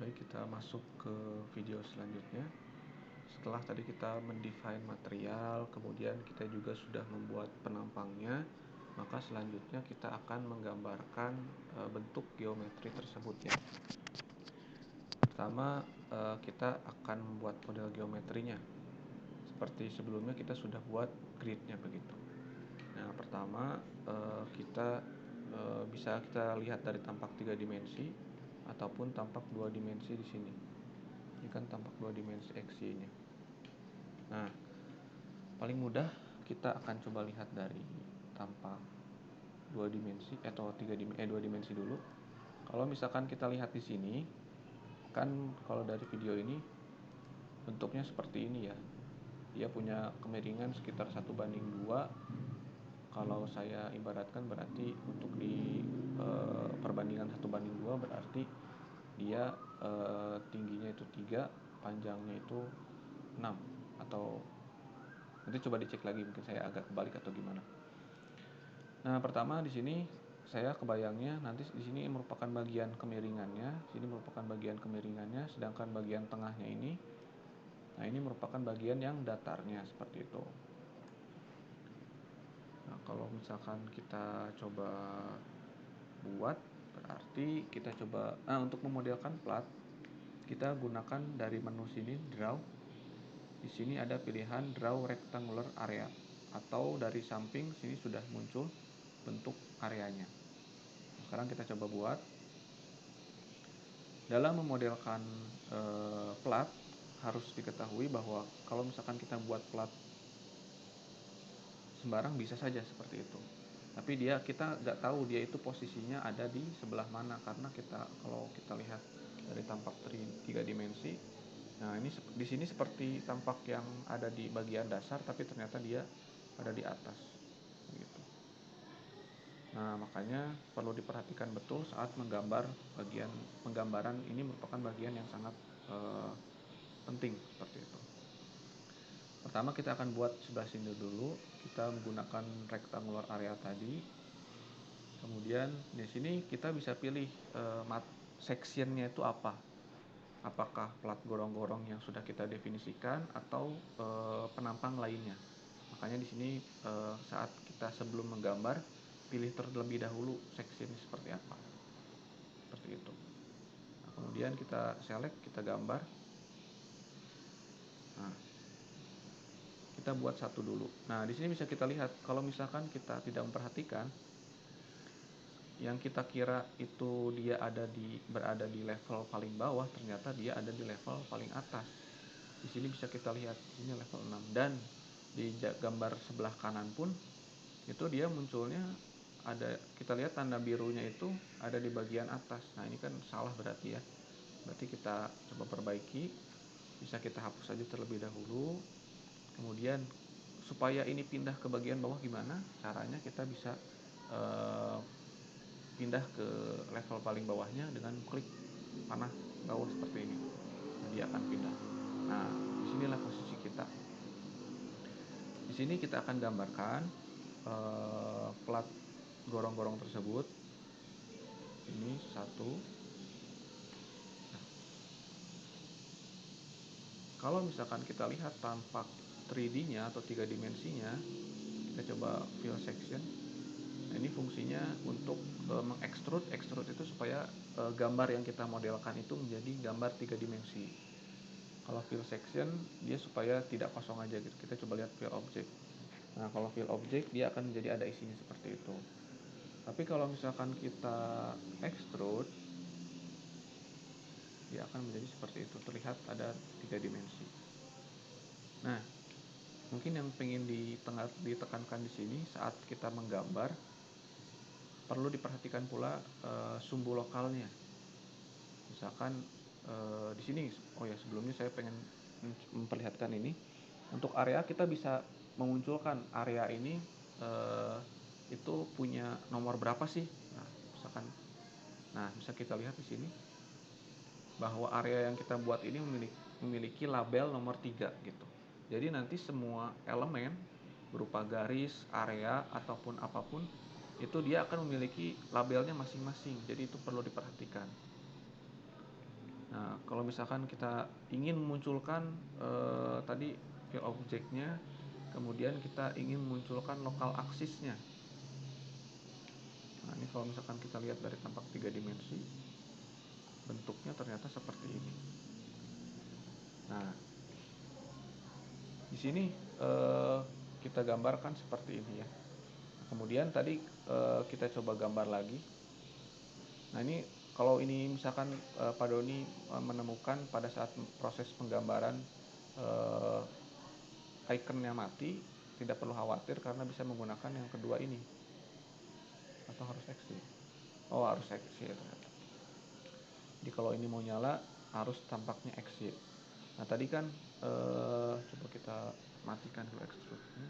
Baik, kita masuk ke video selanjutnya. Setelah tadi kita mendefine material, kemudian kita juga sudah membuat penampangnya, maka selanjutnya kita akan menggambarkan bentuk geometri tersebut ya. Pertama, kita akan membuat model geometrinya. Seperti sebelumnya kita sudah buat gridnya begitu. Nah, pertama kita bisa kita lihat dari tampak 3 dimensi ataupun tampak 2 dimensi di sini. Ini kan tampak 2 dimensi XY-nya. Nah, paling mudah kita akan coba lihat dari tampak 2 dimensi atau 2 dimensi dulu. Kalau misalkan kita lihat di sini, kan kalau dari video ini bentuknya seperti ini ya. Dia punya kemiringan sekitar 1:2. Kalau saya ibaratkan berarti untuk di perbandingan 1:2 berarti dia tingginya itu 3, panjangnya itu 6, atau nanti coba dicek lagi, mungkin saya agak kebalik atau gimana. Nah, pertama di sini saya kebayangnya nanti di sini merupakan bagian kemiringannya, sini merupakan bagian kemiringannya, sedangkan bagian tengahnya ini, nah ini merupakan bagian yang datarnya seperti itu. Nah, kalau misalkan kita coba buat, berarti kita coba untuk memodelkan plat, kita gunakan dari menu sini draw. Di sini ada pilihan draw rectangular area, atau dari samping sini sudah muncul bentuk areanya. Sekarang kita coba buat. Dalam memodelkan plat, harus diketahui bahwa kalau misalkan kita buat plat sembarang bisa saja seperti itu. Tapi kita nggak tahu dia itu posisinya ada di sebelah mana, karena kalau kita lihat dari tampak 3 dimensi, nah ini di sini seperti tampak yang ada di bagian dasar, tapi ternyata dia ada di atas, gitu. Nah, makanya perlu diperhatikan betul saat penggambaran ini merupakan bagian yang sangat penting seperti itu. Pertama kita akan buat sebelah sini dulu. Kita menggunakan rectangular area tadi. Kemudian di sini kita bisa pilih sectionnya itu apa. Apakah plat gorong-gorong yang sudah kita definisikan atau penampang lainnya. Makanya di sini saat kita sebelum menggambar, pilih terlebih dahulu sectionnya seperti apa. Seperti itu. Nah, kemudian kita select, kita gambar. Nah, kita buat satu dulu. Nah, di sini bisa kita lihat kalau misalkan kita tidak memperhatikan, yang kita kira itu dia berada di level paling bawah, ternyata dia ada di level paling atas. Di sini bisa kita lihat, ini level 6, dan di gambar sebelah kanan pun itu dia munculnya kita lihat tanda birunya itu ada di bagian atas. Nah, ini kan salah berarti ya. Berarti kita coba perbaiki. Bisa kita hapus saja terlebih dahulu. Kemudian supaya ini pindah ke bagian bawah gimana? Caranya kita bisa pindah ke level paling bawahnya dengan klik panah bawah seperti ini. Nah, dia akan pindah. Nah, disinilah posisi kita. Di sini kita akan gambarkan plat gorong-gorong tersebut. Ini satu. Nah, kalau misalkan kita lihat tampak 3D-nya atau 3 dimensinya, kita coba fill section. Nah, ini fungsinya untuk extrude itu supaya gambar yang kita modelkan itu menjadi gambar 3 dimensi. Kalau fill section dia supaya tidak kosong aja gitu. Kita coba lihat fill object. Nah, kalau fill object dia akan menjadi ada isinya seperti itu. Tapi kalau misalkan kita extrude, dia akan menjadi seperti itu. Terlihat ada 3 dimensi. Nah, mungkin yang pengen ditekankan di sini saat kita menggambar, perlu diperhatikan pula sumbu lokalnya. Misalkan di sini, sebelumnya saya pengen memperlihatkan ini. Untuk area kita bisa memunculkan area ini itu punya nomor berapa sih? Nah, misalkan, bisa kita lihat di sini bahwa area yang kita buat ini memiliki label nomor 3 gitu. Jadi nanti semua elemen berupa garis, area ataupun apapun itu dia akan memiliki labelnya masing-masing. Jadi itu perlu diperhatikan. Nah, kalau misalkan kita ingin memunculkan tadi field object-nya, kemudian kita ingin memunculkan lokal aksisnya. Nah, ini kalau misalkan kita lihat dari tampak 3 dimensi, bentuknya ternyata seperti ini. Nah, di sini kita gambarkan seperti ini ya. Kemudian tadi kita coba gambar lagi. Nah, ini kalau ini misalkan Pak Doni menemukan pada saat proses penggambaran ikonnya mati, tidak perlu khawatir karena bisa menggunakan yang kedua ini. Atau harus exit? Oh, harus exit ternyata. Jadi kalau ini mau nyala harus tampaknya exit. Nah, tadi kan coba kita matikan dulu extrude-nya.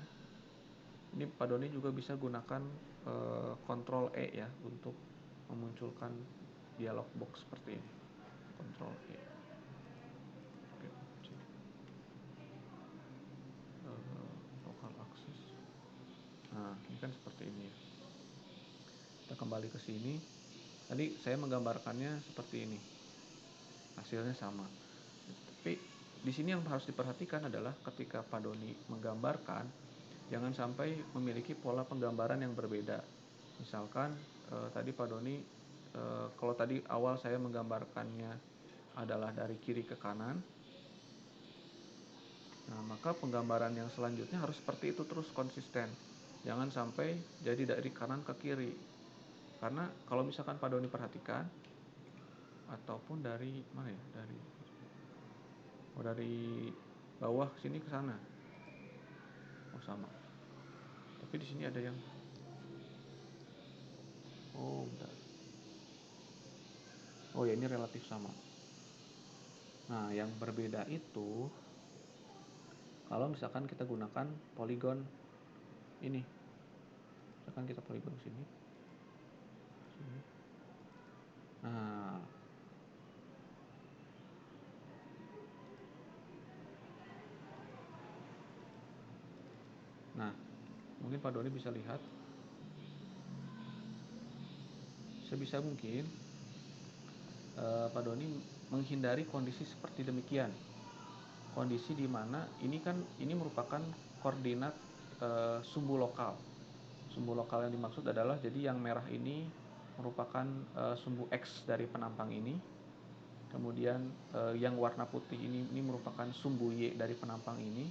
Ini Pak Doni juga bisa gunakan Ctrl E ya untuk memunculkan dialog box seperti ini. Ctrl E. Oke, sini. Local axis. Nah, ini kan seperti ini ya. Kita kembali ke sini. Tadi saya menggambarkannya seperti ini. Hasilnya sama. Tapi di sini yang harus diperhatikan adalah ketika Pak Doni menggambarkan, jangan sampai memiliki pola penggambaran yang berbeda. Misalkan tadi Pak Doni, kalau tadi awal saya menggambarkannya adalah dari kiri ke kanan, nah maka penggambaran yang selanjutnya harus seperti itu terus konsisten. Jangan sampai jadi dari kanan ke kiri. Karena kalau misalkan Pak Doni perhatikan, ataupun dari mana ya, dari bawah sini ke sana, oh sama. Tapi di sini ada yang, oh bentar, oh ya ini relatif sama. Nah, yang berbeda itu kalau misalkan kita gunakan poligon ini, misalkan kita poligon sini. Nah, mungkin Pak Doni bisa lihat, sebisa mungkin Pak Doni menghindari kondisi seperti demikian. Kondisi di mana ini merupakan koordinat sumbu lokal. Sumbu lokal yang dimaksud adalah jadi yang merah ini merupakan sumbu X dari penampang ini. Kemudian yang warna putih ini merupakan sumbu Y dari penampang ini,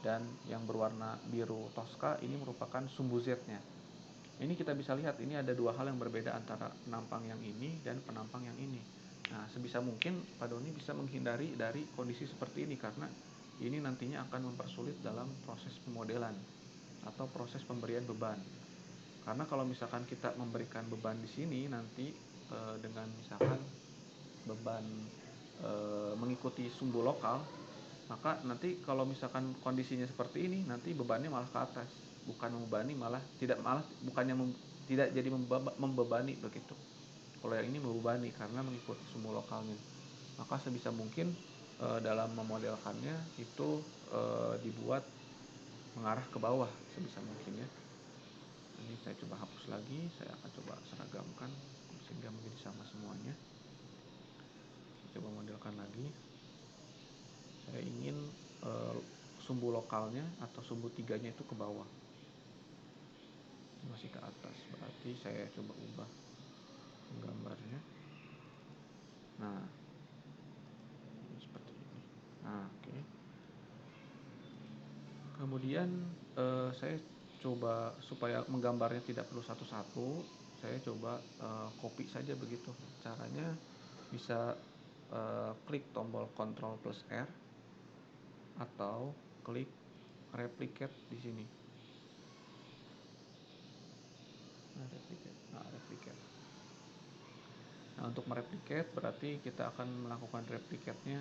dan yang berwarna biru toska ini merupakan sumbu Z-nya. Ini kita bisa lihat ini ada dua hal yang berbeda antara penampang yang ini dan penampang yang ini. Nah, sebisa mungkin Pak Doni bisa menghindari dari kondisi seperti ini karena ini nantinya akan mempersulit dalam proses pemodelan atau proses pemberian beban. Karena kalau misalkan kita memberikan beban di sini nanti dengan misalkan beban mengikuti sumbu lokal, maka nanti kalau misalkan kondisinya seperti ini nanti bebannya malah ke atas, bukan membebani, tidak jadi membebani begitu. Kalau yang ini membebani karena mengikuti sumbu lokalnya. Maka sebisa mungkin dalam memodelkannya itu dibuat mengarah ke bawah sebisa mungkin ya. Ini saya coba hapus lagi, saya akan coba seragamkan sehingga menjadi sama semuanya. Saya coba modelkan lagi. Saya ingin sumbu lokalnya atau sumbu tiganya itu ke bawah. Masih ke atas, berarti saya coba ubah gambarnya. Nah, seperti ini. Nah, oke. Kemudian saya coba supaya menggambarnya tidak perlu satu-satu, saya coba copy saja begitu. Caranya bisa klik tombol Ctrl plus R atau klik replicate di sini. Replicate. Nah, untuk mereplicate berarti kita akan melakukan replicate-nya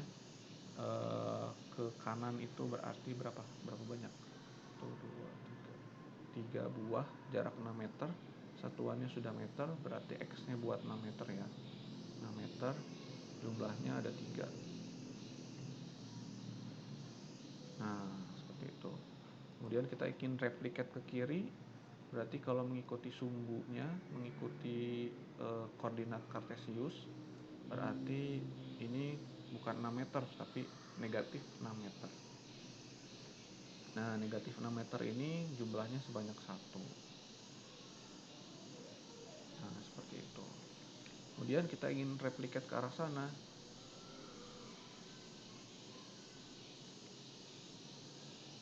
ke kanan itu berarti berapa banyak? 1, 2, 3 buah, jarak 6 meter, satuannya sudah meter, berarti X-nya buat 6 meter ya. 6 meter, jumlahnya ada 3. Nah, seperti itu. Kemudian kita ingin replicate ke kiri, berarti kalau mengikuti sumbunya, mengikuti koordinat Cartesius, berarti ini bukan 6 meter tapi negatif 6 meter. Nah, negatif 6 meter ini jumlahnya sebanyak 1. Nah, seperti itu. Kemudian kita ingin replicate ke arah sana.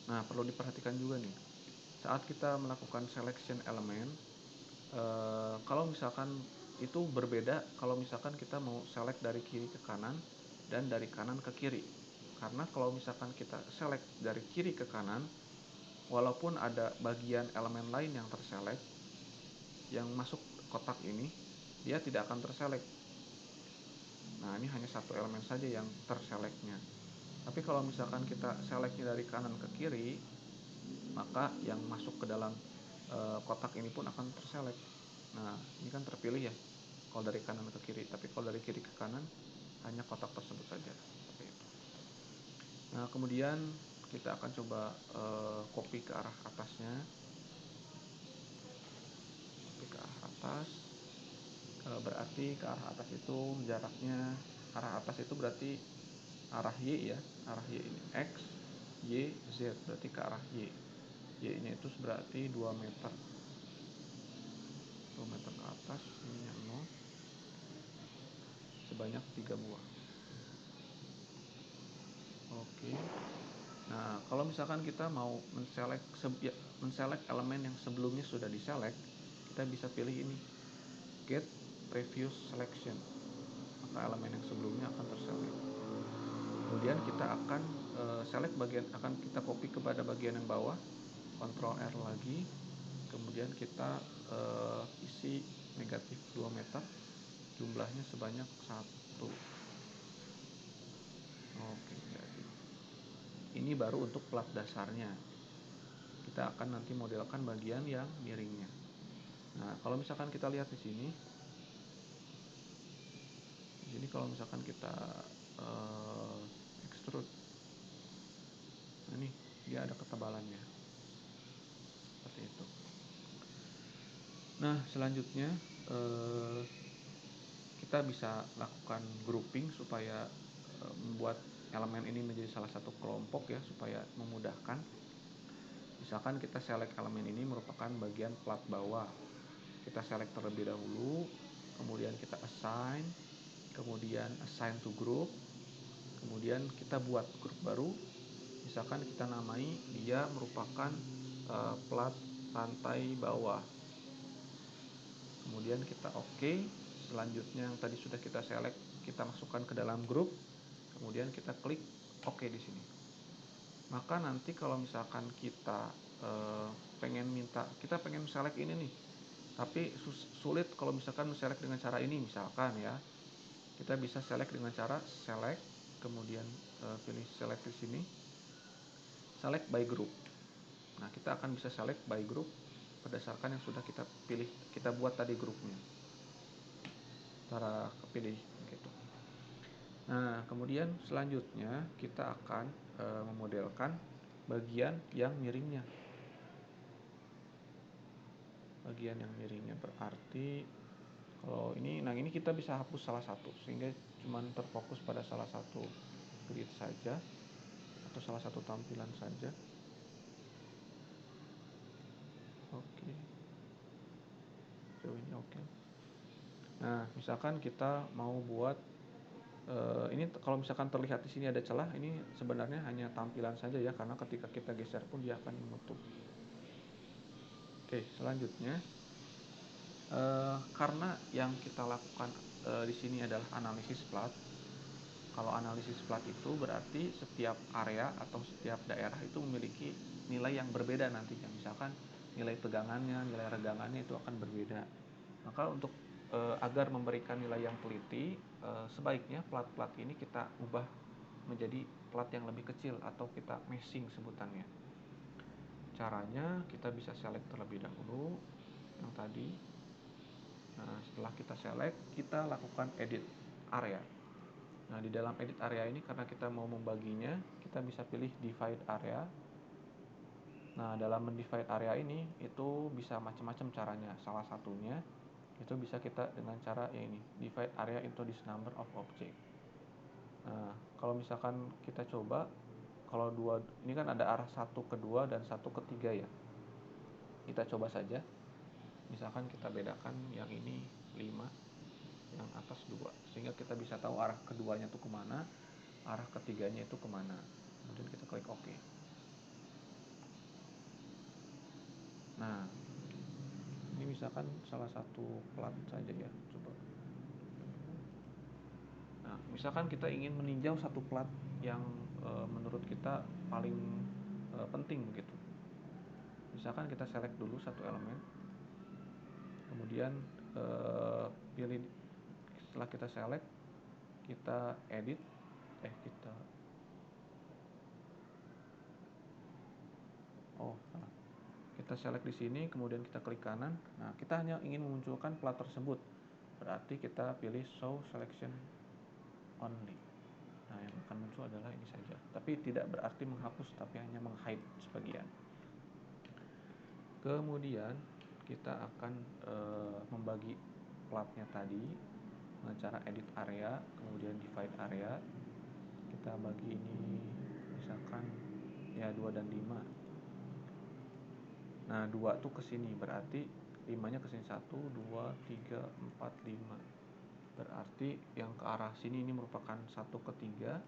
Nah, perlu diperhatikan juga nih, saat kita melakukan selection elemen, kalau misalkan itu berbeda kalau misalkan kita mau select dari kiri ke kanan dan dari kanan ke kiri. Karena kalau misalkan kita select dari kiri ke kanan, walaupun ada bagian elemen lain yang terselect, yang masuk kotak ini, dia tidak akan terselect. Nah, ini hanya satu elemen saja yang terselectnya. Tapi kalau misalkan kita selectnya dari kanan ke kiri, maka yang masuk ke dalam kotak ini pun akan terselect. Nah, ini kan terpilih ya kalau dari kanan ke kiri, tapi kalau dari kiri ke kanan hanya kotak tersebut saja, seperti itu. Nah, kemudian kita akan coba copy ke arah atasnya, copy ke arah atas. Berarti ke arah atas itu jaraknya, arah atas itu berarti arah Y ya, arah Y ini X, Y, Z, berarti ke arah Y. Y nya itu berarti 2 meter, 2 meter ke atas, ininya 0, sebanyak 3 buah. Oke. Nah, kalau misalkan kita mau menselect elemen yang sebelumnya sudah diselect, kita bisa pilih ini, get previous selection. Maka elemen yang sebelumnya akan terselect. Kemudian kita akan select bagian, akan kita copy kepada bagian yang bawah, Ctrl R lagi. Kemudian kita isi negatif 2 meter, jumlahnya sebanyak 1. Oke, jadi ini baru untuk plat dasarnya. Kita akan nanti modelkan bagian yang miringnya. Nah, kalau misalkan kita lihat di sini kalau misalkan kita extrude, nah ini dia ada ketebalannya, seperti itu. Nah, selanjutnya kita bisa lakukan grouping supaya membuat elemen ini menjadi salah satu kelompok ya, supaya memudahkan. Misalkan kita select elemen ini merupakan bagian plat bawah, kita select terlebih dahulu, kemudian kita assign, kemudian assign to group, kemudian kita buat grup baru. Misalkan kita namai dia merupakan plat rantai bawah, kemudian kita oke. Selanjutnya yang tadi sudah kita select, kita masukkan ke dalam grup, kemudian kita klik oke di sini. Maka nanti kalau misalkan kita kita pengen select ini nih, tapi sulit kalau misalkan select dengan cara ini, misalkan ya, kita bisa select dengan cara select, kemudian pilih select di sini, select by group. Nah, kita akan bisa select by group berdasarkan yang sudah kita pilih, kita buat tadi grupnya, cara kepilih gitu. Nah, kemudian selanjutnya kita akan memodelkan bagian yang miringnya. Bagian yang miringnya berarti kalau ini, nah ini kita bisa hapus salah satu sehingga cuma terfokus pada salah satu grid saja atau salah satu tampilan saja. Oke. Jauh ini oke. Nah, misalkan kita mau buat ini kalau misalkan terlihat di sini ada celah, ini sebenarnya hanya tampilan saja ya, karena ketika kita geser pun dia akan menutup. Oke, selanjutnya karena yang kita lakukan di sini adalah analisis plat. Kalau analisis plat itu berarti setiap area atau setiap daerah itu memiliki nilai yang berbeda nantinya. Misalkan nilai tegangannya, nilai regangannya itu akan berbeda. Maka untuk agar memberikan nilai yang teliti, sebaiknya plat-plat ini kita ubah menjadi plat yang lebih kecil atau kita meshing sebutannya. Caranya kita bisa select terlebih dahulu yang tadi. Nah, setelah kita select, kita lakukan edit area. Nah, di dalam edit area ini karena kita mau membaginya, kita bisa pilih divide area. Nah, dalam mendivide area ini itu bisa macam-macam caranya. Salah satunya itu bisa kita dengan cara ya ini, divide area into this number of object. Nah, kalau misalkan kita coba, kalau dua ini kan ada arah 1 ke 2 dan 1 ke 3 ya. Kita coba saja. Misalkan kita bedakan yang ini 5, yang atas 2, sehingga kita bisa tahu arah keduanya itu kemana, arah ketiganya itu kemana. Kemudian kita klik OK. Nah, ini misalkan salah satu plat saja ya, coba. Nah, misalkan kita ingin meninjau satu plat yang menurut kita paling penting begitu. Misalkan kita select dulu satu elemen, kemudian pilih. Setelah kita select, kita edit, kita select di sini, kemudian kita klik kanan. Nah, kita hanya ingin memunculkan plat tersebut, berarti kita pilih show selection only. Nah, yang akan muncul adalah ini saja, tapi tidak berarti menghapus, tapi hanya meng-hide sebagian. Kemudian kita akan membagi platnya tadi dengan cara edit area, kemudian divide area. Kita bagi ini misalkan ya 2 dan 5. Nah, 2 tuh ke sini, berarti 5-nya ke sini, 1, 2, 3, 4, 5. Berarti yang ke arah sini ini merupakan 1 ke 3.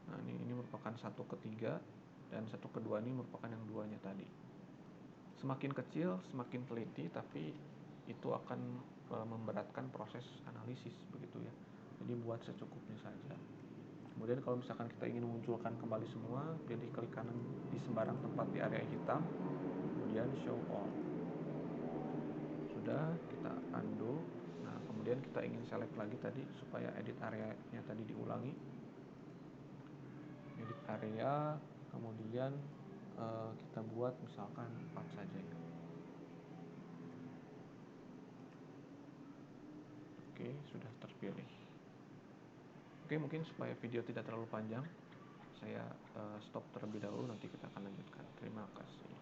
Nah, ini merupakan 1 ke 3, dan 1 ke 2 ini merupakan yang 2-nya tadi. Semakin kecil, semakin teliti, tapi itu akan memberatkan proses analisis begitu ya. Jadi buat secukupnya saja. Kemudian kalau misalkan kita ingin memunculkan kembali semua, pilih klik kanan di sembarang tempat di area hitam, kemudian show all. Sudah, kita undo. Nah, kemudian kita ingin select lagi tadi supaya edit area-nya tadi diulangi. Edit area, kemudian kita buat misalkan 4 saja ya. Oke, sudah terpilih. Oke, mungkin supaya video tidak terlalu panjang, saya stop terlebih dahulu, nanti kita akan lanjutkan. Terima kasih.